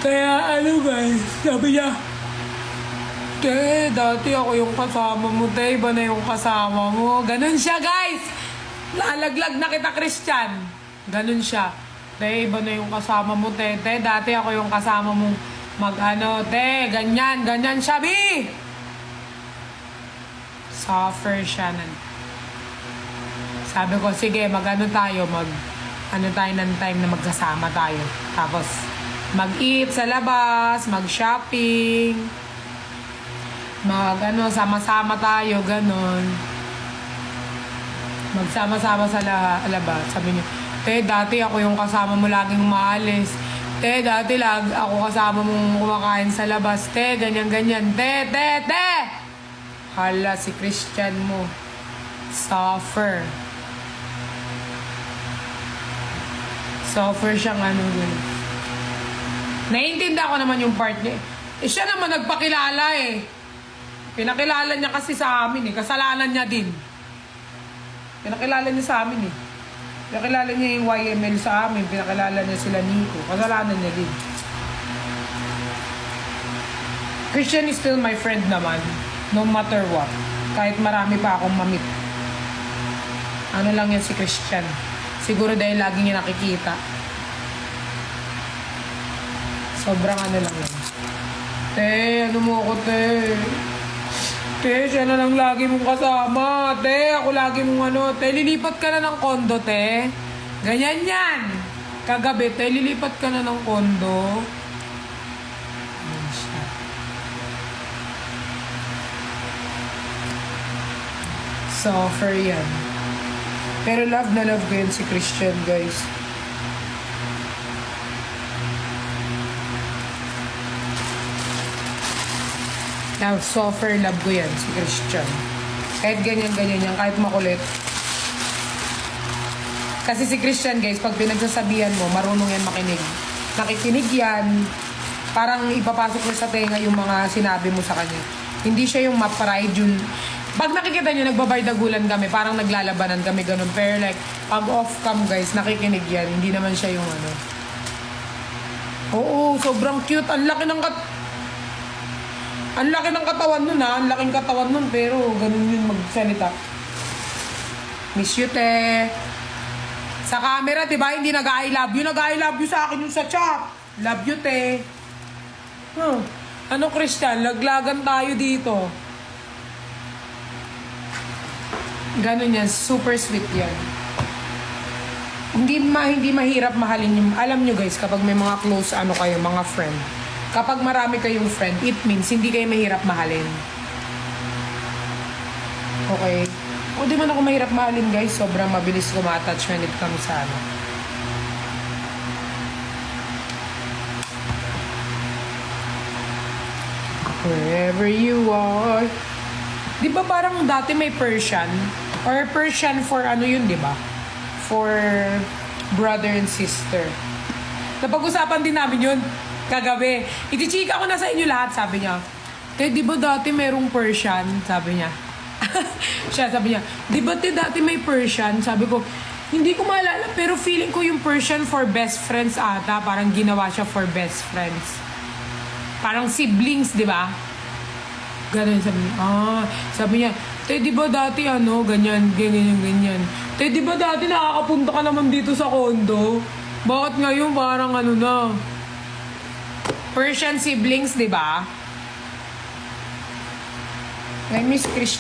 Kaya ano guys, sabi niya, te, dati ako yung kasama mo, te, iba na yung kasama mo. Ganun siya guys. Lalaglag na kita, Christian. Ganun siya. Te, iba na yung kasama mo, te. Te, dati ako yung kasama mong mag-ano, te, ganyan, ganyan siya, bi! Suffer siya. Sabi ko, sige, mag-ano tayo, ano tayo ng time na magkasama tayo. Tapos, mag-eat sa labas, mag-shopping, sama-sama tayo, ganon. Magsama-sama sa labas. Sabi niya, te, dati ako yung kasama mo laging umaalis. Te, dati ako kasama mong kumakain sa labas. Te, ganyan-ganyan. Te! Hala, si Christian mo. Suffer. Suffer siyang ano gano'n. Naiintindihan ko naman yung part niya. Siya naman nagpakilala eh. Pinakilala niya kasi sa amin eh. Kasalanan niya din. Pinakilala niya sa amin eh. Pinakilala niya yung YML sa amin. Pinakilala niya sila Nico. Kasalanan niya din. Christian is still my friend naman. No matter what. Kahit marami pa akong mamit. Ano lang yan si Christian. Siguro dahil lagi niya nakikita. Sobrang ano lang yan. Te, ano mo ako, te? Te, siya na lang lagi mong kasama. Te, ako lagi mong ano. Te, lilipat ka na ng kondo, te. Ganyan yan. Kagabi, te, lilipat ka na ng kondo. Ayan siya. Suffer yan. Pero love na love ko yun si Christian, guys. Now, suffer love ko yan si Christian. Kahit ganyan-ganyan yan, kahit makulit. Kasi si Christian, guys, pag pinagsasabihan mo, marunong yan makinig. Nakikinig yan, parang ipapasok mo sa tenga yung mga sinabi mo sa kanya. Hindi siya yung ma-pride yung... Pag nakikita nyo, nagbabardagulan kami, parang naglalabanan kami, ganun. Pero like, pag off-cam, guys, nakikinig yan. Hindi naman siya yung ano. Oo, sobrang cute. Ang laki ng katawan nun, ha? Ang laking katawan nun, pero ganun yun magsalita. Miss you, te. Sa camera, diba, hindi nag-I love you. Nag-I love you sa akin yung sa chat. Love you, te. Ano, Christian? Laglagan tayo dito. Ganun yan. Super sweet yan. Hindi mahirap mahalin yung... Alam nyo, guys, kapag may mga close, kayo, mga friend. Kapag marami kayong friend, it means hindi kayo mahirap mahalin. Okay? O, di man ako mahirap mahalin, guys. Sobrang mabilis ko ma-attach when it comes sa ano. Wherever you are. Di ba parang dati may Persian? Or Persian for ano yun, di ba? For brother and sister. Napag-usapan din namin yun kagabi. Itichika ko na sa inyo lahat, sabi niya. Te, di ba dati merong Persian? Sabi niya. Siya, sabi niya, di ba dati may Persian? Sabi ko, hindi ko maalala, pero feeling ko yung Persian for best friends ata. Parang ginawa siya for best friends. Parang siblings, di ba? Ganun, sabi niya. Sabi niya, te, di ba dati ganyan. Te, di ba dati nakakapunta ka naman dito sa condo? Bakit ngayon parang na? Persian siblings, di ba? I miss Christian.